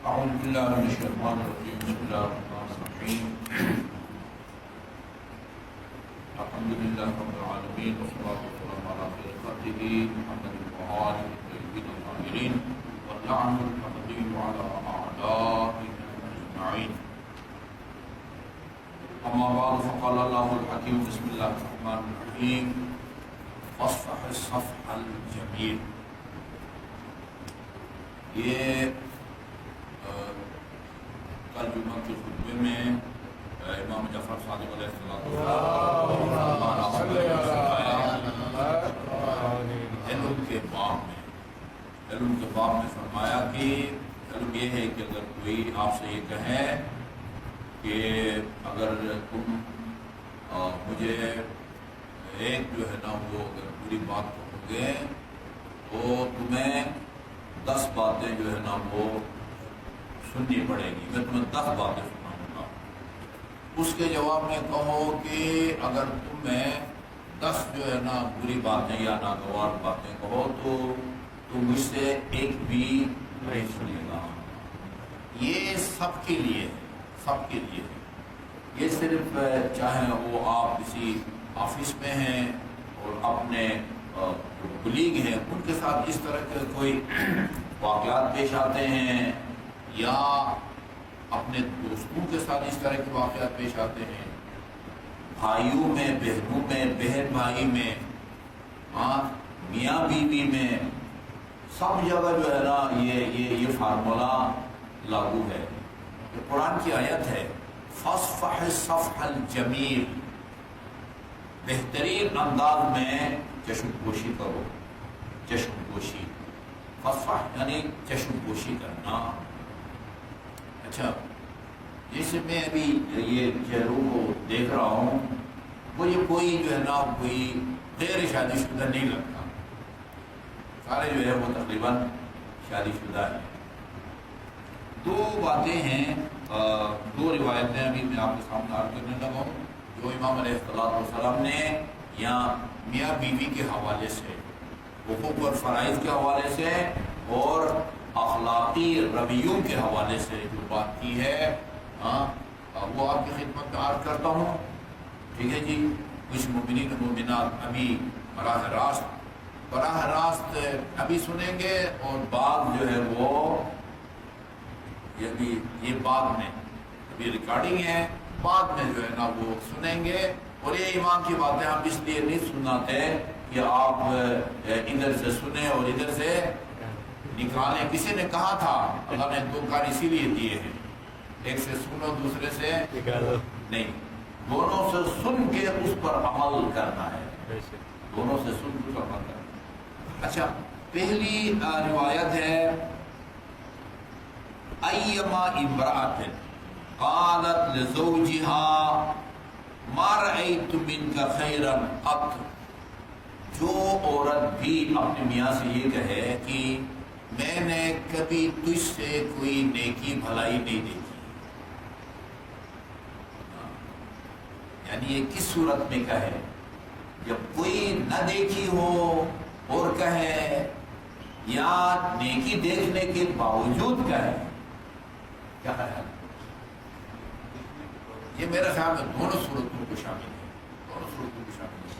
أعوذ بالله من الشيطان الرجيم. بسم الله الرحمن الرحيم. الحمد لله رب العالمين والصلاة والسلام على خير خلقه محمد وآله الطيبين الطاهرين واللعنة الأبدي على أعدائهم أجمعين. أما بعد فقال الله الحكيم بسم الله الرحمن الرحيم فاصفح الصفح الجميل. یہ کل جمعہ کے خطبے میں امام جعفر صادق علیہ السلام علم کے باب میں فرمایا کہ علم یہ ہے کہ اگر کوئی آپ سے یہ کہے کہ اگر تم مجھے ایک جو ہے نا وہ اگر پوری بات کہو گے تو تمہیں 10 باتیں جو ہے نا وہ سننی پڑے گی، میں تمہیں 10 باتیں سناؤں گا. اس کے جواب میں کہو کہ اگر تمہیں 10 جو ہے نا بری باتیں یا ناگوار باتیں کہو تو تم مجھ سے ایک بھی نہیں سنے گا. یہ سب کے لیے ہے، سب کے لیے ہے. یہ صرف چاہے وہ آپ کسی آفس میں ہیں اور اپنے کلیگ ہیں ان کے ساتھ اس طرح کے کوئی واقعات پیش آتے ہیں یا اپنے دوستوں کے ساتھ اس طرح کے واقعات پیش آتے ہیں، بھائیوں میں، بہنوں میں، بہن بھائی میں، میاں بیوی میں، سب جگہ جو ہے نا یہ فارمولہ لاگو ہے. یہ قرآن کی آیت ہے فاصفح الصفح الجمیل، بہترین انداز میں چشم پوشی کرو. چشم پوشی فصفح یعنی چشم پوشی کرنا. اچھا، جیسے میں ابھی یہ چہروں کو دیکھ رہا ہوں مجھے کوئی جو ہے نا کوئی غیر شادی شدہ نہیں لگتا، سارے جو ہے وہ تقریباً شادی شدہ ہیں. 2 باتیں ہیں، 2 روایتیں ابھی میں آپ کے سامنے عرض کرنے لگا ہوں جو امام علیہ السلام نے یا میاں بیوی کے حوالے سے، حقوق اور فرائض کے حوالے سے اور اخلاقی رویوں کے حوالے سے جو بات کی ہے وہ آپ کی خدمت میں عرض کرتا ہوں. ٹھیک ہے جی. کچھ مومنین و مومنات ابھی براہ راست ابھی سنیں گے اور بعد جو ہے وہ یہ بعد میں ابھی ریکارڈنگ ہے، بعد میں جو ہے نا وہ سنیں گے. اور یہ ایمان کی باتیں ہم اس لیے نہیں سناتے کہ آپ ادھر سے سنیں اور ادھر سے نکالیں. کسی نے کہا تھا اللہ نے 2 کار اسی لیے دیے ہیں، ایک سے سنو دوسرے سے نہیں، دونوں سے سن کے اس پر عمل کرنا ہے. دونوں سے سن کے عمل کرنا. اچھا، پہلی روایت ہے ایما امرأۃ قالت لزوجها ما رأيت منك خيرا قط. جو عورت بھی اپنے میاں سے یہ کہے کہ میں نے کبھی تجھ سے کوئی نیکی بھلائی نہیں دیکھی، یعنی یہ کس صورت میں کہے؟ جب کوئی نہ دیکھی ہو اور کہے یا نیکی دیکھنے کے باوجود کہے. کیا ہے یہ؟ میرے خیال میں دونوں صورتوں کو شامل ہے، دونوں صورتوں کو شامل ہے.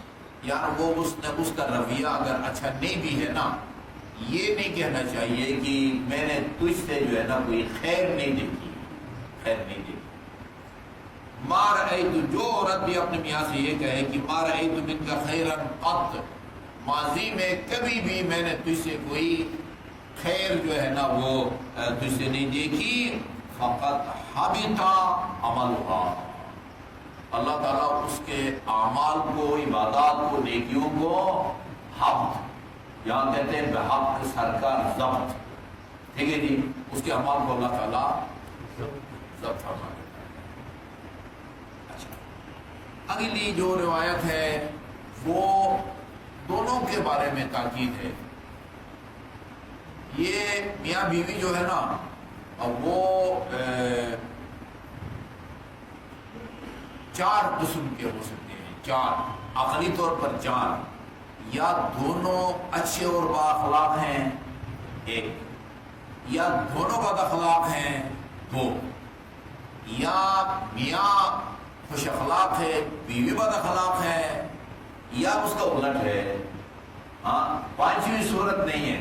یار وہ اس کا رویہ اگر اچھا نہیں بھی ہے نا، یہ نہیں کہنا چاہیے کہ میں نے تجھ سے جو ہے نا کوئی خیر نہیں دیکھی، خیر نہیں دیکھی. ما رأیت، جو عورت بھی اپنے میاں سے یہ کہے کہ ما رأیت منک خیرا قط، ماضی میں کبھی بھی میں نے تجھ سے کوئی خیر جو ہے نا وہ تجھ سے نہیں دیکھی، فقط حبط عملها، اللہ تعالیٰ اس کے اعمال کو، عبادات کو، نیکیوں کو حبط، یہاں کہتے ہیں بحق سر کا ضبط. ٹھیک ہے جی. اس کے اعمال کو اللہ تعالیٰ ضبط فرما دیتا ہے. اچھا، اگلی جو روایت ہے وہ دونوں کے بارے میں تاکید ہے. یہ میاں بیوی جو ہے نا وہ 4 قسم کے ہو سکتے ہیں، 4 عقلی طور پر 4. یا دونوں اچھے اور با اخلاق ہیں ایک، یا دونوں بد اخلاق ہیں دو، یا میاں خوش اخلاق ہے بیوی بد اخلاق ہے، یا اس کا الٹ ہے. ہاں، پانچویں صورت نہیں ہے،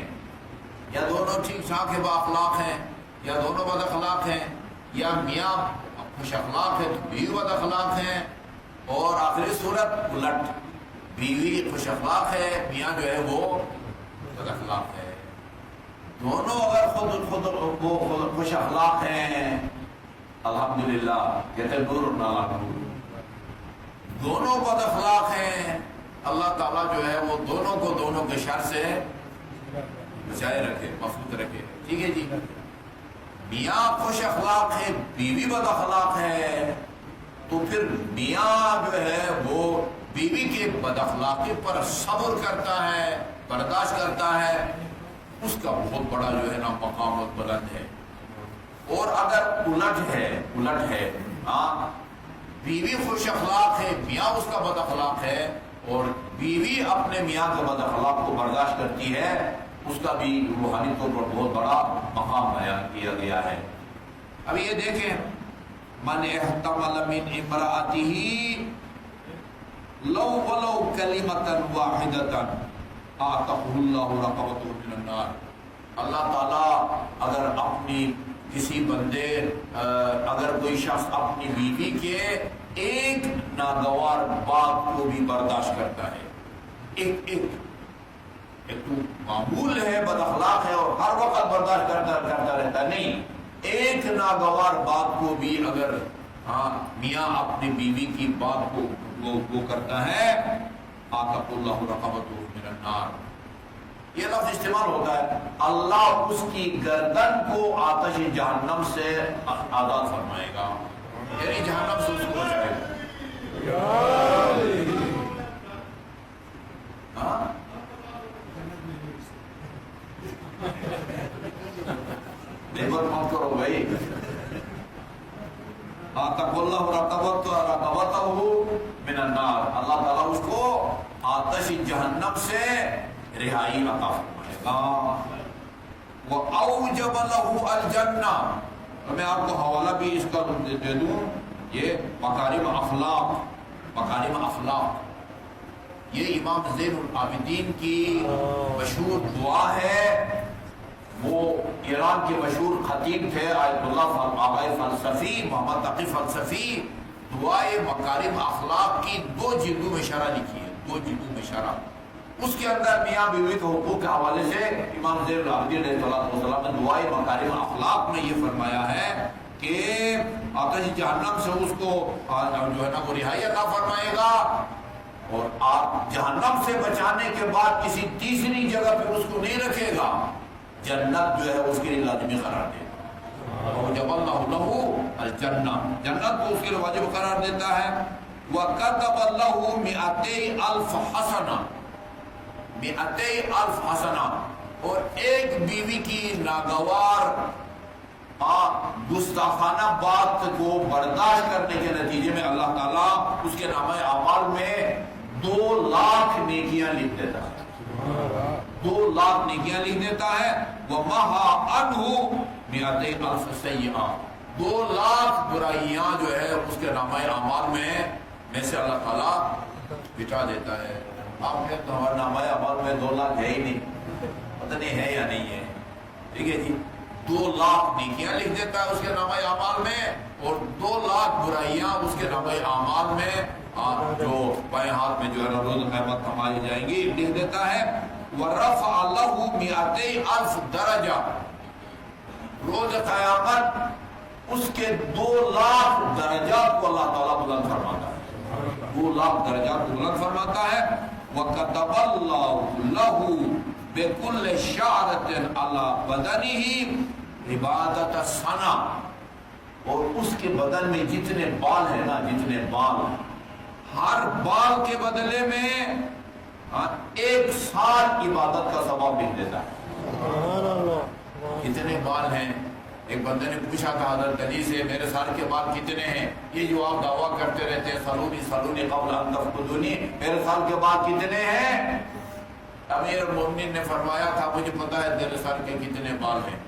یا دونوں ٹھیک ٹھاک ہے با اخلاق ہیں، یا دونوں بد اخلاق ہیں، یا میاں خوش اخلاق ہے تو بیوی بد اخلاق ہیں، اور آخری صورت الٹ، بیوی خوش اخلاق ہے، میاں جو ہے وہ بد اخلاق ہے. دونوں اگر خود خوش اخلاق ہیں الحمدللہ، کہتے نور نالا نور. دونوں بد اخلاق ہیں، اللہ تعالیٰ جو ہے وہ دونوں کو دونوں کے شر سے بچائے رکھے، محفوظ رکھے. ٹھیک ہے جی. میاں خوش اخلاق ہے بیوی بد اخلاق ہے، تو پھر میاں جو ہے وہ بیوی کے بد اخلاقی پر صبر کرتا ہے، برداشت کرتا ہے، اس کا بہت بڑا جو ہے نا مقام بلند ہے. اور اگر الٹ ہے ہاں، بیوی خوش اخلاق ہے، میاں اس کا بد اخلاق ہے، اور بیوی اپنے میاں کے بد اخلاق کو برداشت کرتی ہے، اس کا بھی روحانی طور پر بہت بڑا مقام بیان کیا گیا ہے. اب یہ دیکھیں، من احتمل من امرأته لو ولو کلمۃ واحدۃ آتاہ اللہ رقبۃ من النار. اللہ تعالیٰ اگر اپنی کسی بندے اگر کوئی شخص اپنی بیوی کے ایک ناگوار بات کو بھی برداشت کرتا ہے، ایک تو معمول ہے بد اخلاق ہے اور ہر وقت برداشت کرتا رہتا ہے، نہیں، ایک ناگوار بات کو بھی اگر میاں اپنی بیوی کی بات کو وہ کرتا ہے، آتاہ اللہ رقبۃ من النار. یہ لفظ استعمال ہوتا ہے، اللہ اس کی گردن کو آتش جہنم سے آزاد فرمائے گا، یعنی جہنم سے اس کو بچائے گا. نیبر مت کرو بھائی. آتاہ اللہ رقبتہ من النار، اللہ تعالیٰ اس کو آتش جہنم سے رہائی عطا فرمائے گا. وَأَوْجَبَ لَهُ الْجَنَّةَ. میں آپ کو حوالہ بھی اس کا دے دوں، یہ مکارم اخلاق، یہ امام زین العابدین کی مشہور دعا ہے. وہ ایران کے مشہور خطیب تھے آیت اللہ آبائی فلسفی محمد تقی فلسفی. دعائے مکارم اخلاق کی 2 جلدوں میں شرح لکھی ہے، 2 جلدوں میں شرح. اس کے اندر میاں بیوی کے حقوق کے حوالے سے امام زین العابدین علیہ السلام نے دعائے مکارم اخلاق میں یہ فرمایا ہے کہ آتش جہنم سے اس کو جو ہے نا وہ رہائی عطا فرمائے گا، اور آپ جہنم سے بچانے کے بعد کسی تیسری جگہ پہ اس کو نہیں رکھے گا، جنت جو ہے اس کے لیے لازمی قرار دے گا. وَأَوْجَبَ اللَّهُ لَهُ الْجَنَّةَ، جنت کو اس کے لیے واجب قرار دیتا ہے. وَكَتَبَ لَهُ 200,000 حسنہ، 200,000 حسنہ. اور ایک بیوی کی ناگوار گستاخانہ بات کو برداشت کرنے کے نتیجے میں اللہ تعالیٰ اس کے نامہ اعمال میں 2,00,000 نیکیاں لکھ دیتا ہے، 2,00,000 نیکیاں لکھ دیتا ہے. وَمَحَا عَنْهُ 200,000 سیئہ، 2,00,000 برائیاں جو ہے اس کے نامہ اعمال میں سے اللہ تعالیٰ بٹا دیتا ہے. آپ نے تو ہمارے نامہ اعمال میں 2,00,000 ہے ہی نہیں، پتہ نہیں ہے یا نہیں ہے. ٹھیک ہے جی، 2,00,000 نیکیاں لکھ دیتا ہے اس کے نامہ اعمال میں، اور 2,00,000 برائیاں اس کے نامہ اعمال میں جو بائیں ہاتھ میں جو ہے روز قیامت ہماری جائیں گی لکھ دیتا ہے. وَرَفَعَ لَهُ 200,000 درجہ، روز قیامت اس کے 2,00,000 درجات کو اللہ تعالیٰ بلند فرماتا ہے، 2,00,000 درجات کو بلند فرماتا ہے. وَكَتَبَ اللَّهُ لَهُ بِكُلِّ شَعْرَةٍ عَلَى بَدَنِهِ عِبَادَةَ السَّنَةِ. اور اس کے بدن میں جتنے بال ہیں نا، جتنے بال، ہر بال کے بدلے میں 1 سال عبادت کا ثواب لکھ دیتا ہے. کتنے بال ہیں؟ ایک بندے نے پوچھا تھا حضرت علی سے، میرے سال کے بال کتنے ہیں؟ یہ جو آپ دعویٰ کرتے رہتے ہیں سلونی قبل ان تفقدونی، میرے سال کے بال کتنے ہیں؟ امیر المومنین نے فرمایا تھا مجھے پتا ہے تیرے سر کے کتنے بال ہیں.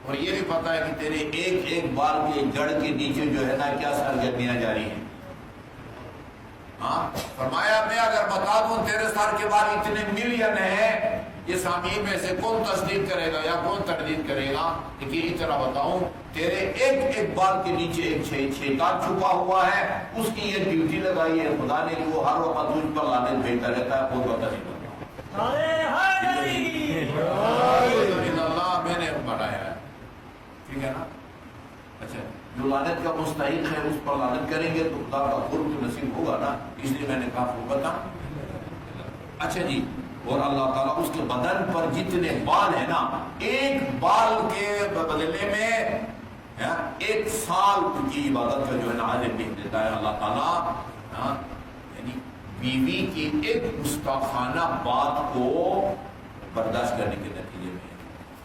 اور یہ بھی پتا ہے کہ تیرے ایک ایک بال کے جڑ کے نیچے جو ہے نا کیا سرگرمیاں جاری ہیں. ہاں فرمایا میں اگر بتا دوں تیرے سر کے بال اتنے ملین ہیں، یہ سامعین میں سے کون تصدیق کرے گا یا کون تردید کرے گا؟ لیکن اتنا بتاؤں تیرے ایک ایک بال کے نیچے ایک شیطان چھپا ہوا ہے، اس کی یہ ڈیوٹی لگائی ہے خدا نے کہ وہ ہر وقت تجھ پر لعنت بھیجتا رہتا ہے، کوئی پتہ نہیں لگتا. اللہ میں نے بنایا ہے، ٹھیک ہے نا. اچھا جو لعنت کا مستحق ہے اس پر لعنت کریں گے تو خدا کا قرب تو نصیب ہوگا نا، اس لیے میں نے کہا وہ بتا. اچھا جی، اور اللہ تعالیٰ اس کے بدن پر جتنے بال ہیں نا، ایک بال کے بدلے میں 1 سال کی عبادت کا جو ہے نا عادت بھیج دیتا ہے اللہ تعالیٰ. یعنی بیوی کی ایک گستاخانہ بات کو برداشت کرنے کے نتیجے میں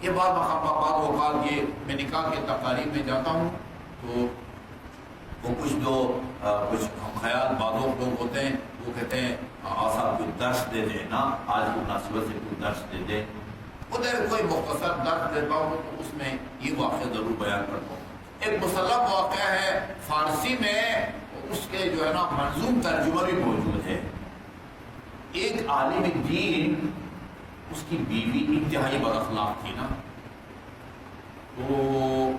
یہ بات بعض اوقات یہ میں نکاح کے تقاریب میں جاتا ہوں تو وہ کچھ خیال بعضوں لوگ ہوتے ہیں، وہ کہتے ہیں صاحب کوئی درس دے دیں نا، آج کی مناسبت سے کوئی درس دے دیں. ادھر کوئی مختصر درس دیتا ہوں تو اس میں یہ واقعہ ضرور بیان کرتا ہوں. ایک مسلم واقعہ ہے، فارسی میں اس کے جو ہے نا منظوم ترجمہ بھی موجود ہے. ایک عالم دین، اس کی بیوی انتہائی بد اخلاق تھی نا، تو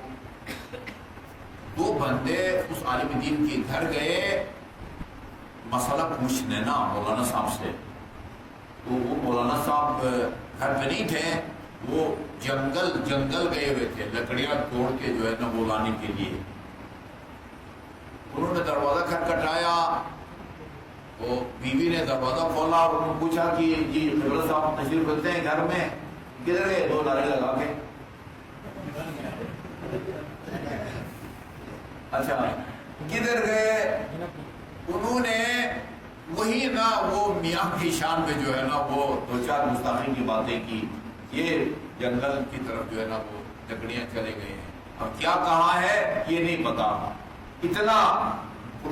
2 بندے اس عالم دین کے گھر گئے مسئلہ پوچھنے نا مولانا صاحب سے. تو وہ مولانا صاحب گھر پہ نہیں تھے، وہ جنگل گئے ہوئے تھے لکڑیاں توڑ کے جو ہے نا وہ لانے کے لیے. انہوں نے دروازہ کھٹکھٹایا، وہ بیوی نے دروازہ کھولا اور انہوں نے پوچھا کہ جی قبلہ صاحب تشریف رکھتے ہیں گھر میں؟ کدھر گئے؟ 2 نعرے لگا کے. اچھا کدھر گئے؟ انہوں نے وہی نا وہ میاں کی شان پہ جو ہے نا وہ 2-4 گستاخی کی باتیں کی. یہ جنگل کی طرف جو ہے نا وہ لکڑیاں چلے گئے ہیں، اب کیا کہا ہے یہ نہیں پتا. اتنا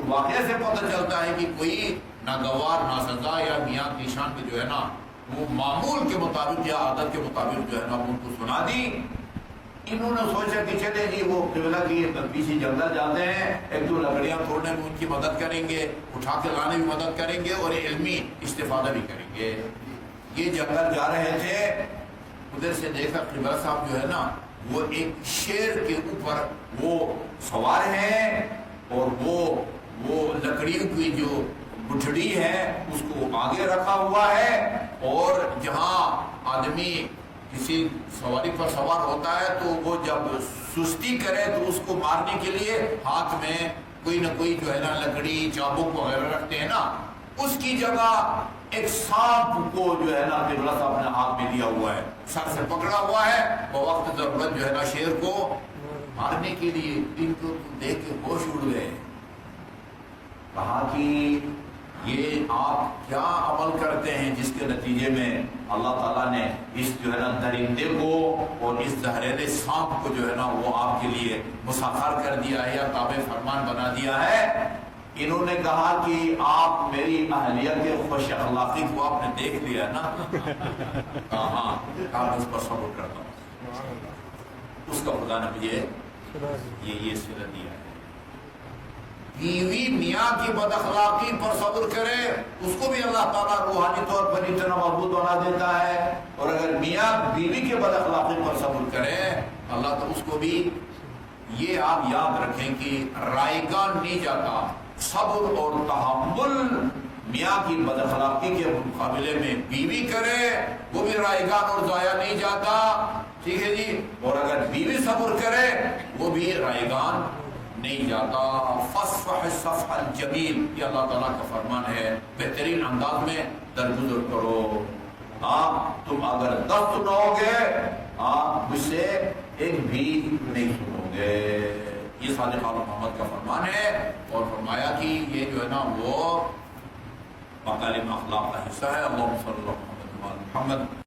واقعے سے پتہ چلتا ہے کہ کوئی ناگوار ناسزا یا میاں کی شان پہ جو ہے نا وہ معمول کے مطابق یا عادت کے مطابق جو ہے نا وہ ان کو سنا دی. انہوں نے سوچا کہ چلے جی وہ قبلہ کی پیچھے جنگل جاتے ہیں، 1-2 لکڑیاں توڑنے میں ان کی مدد کریں گے، اٹھا کے لانے میں مدد کریں گے اور علمی استفادہ بھی کریں گے. یہ جنگل جا رہے تھے، ادھر سے دیکھا قبلہ صاحب جو ہے نا وہ ایک شیر کے اوپر وہ سوار ہیں اور وہ لکڑیوں کی جو گٹھڑی ہے اس کو آگے رکھا ہوا ہے، اور جہاں آدمی کسی سواری پر سوار ہوتا ہے تو وہ جب سستی کرے تو اس کو مارنے کے لیے ہاتھ میں کوئی نہ کوئی جو ہے نا لکڑی چابک وغیرہ رکھتے ہیں نا، اس کی جگہ ایک سانپ کو جو ہے نا قبلہ صاحب نے ہاتھ میں لیا ہوا ہے، سر سے پکڑا ہوا ہے، وہ وقت ضرورت جو ہے نا شیر کو مارنے کے لیے. ان کو دیکھ کے ہوش اڑ گئے. کہا کہ یہ آپ کیا عمل کرتے ہیں جس کے نتیجے میں اللہ تعالیٰ نے اس جو ہے نا درندے کو اور اس زہریلے سانپ کو جو ہے نا وہ آپ کے لیے مسخر کر دیا ہے یا تابع فرمان بنا دیا ہے. انہوں نے کہا کہ آپ میری اہلیہ کے خوش اخلاقی کو آپ نے دیکھ لیا نا. ہاں اس پر صبر کرتا ہوں، اس کا خدا نے مجھے یہ صلہ دیا ہے. بیوی میاں کی بد اخلاقی پر صبر کرے اس کو بھی اللہ تعالیٰ روحانی طور پر اتنا مضبوط بنا دیتا ہے، اور اگر میاں بیوی کے بد اخلاقی پر صبر کرے اللہ تو اس کو بھی. یہ آپ یاد رکھیں کہ رائیگان نہیں جاتا. صبر اور تحمل میاں کی بد اخلاقی کے مقابلے میں بیوی کرے وہ بھی رائیگان اور ضائع نہیں جاتا، ٹھیک ہے جی. اور اگر بیوی صبر کرے وہ بھی رائیگان نہیں جاتا. فصفح الصفح الجمیل، یہ اللہ تعالیٰ کا فرمان ہے، بہترین انداز میں درگزر کرو. تم اگر 10 سنو گے مجھ سے ایک بھی نہیں سنو گے. یہ صادق محمد کا فرمان ہے، اور فرمایا کہ یہ جو ہے نا وہ مکارم اخلاق کا حصہ ہے. اللہم صلی اللہ علیہ وسلم محمد.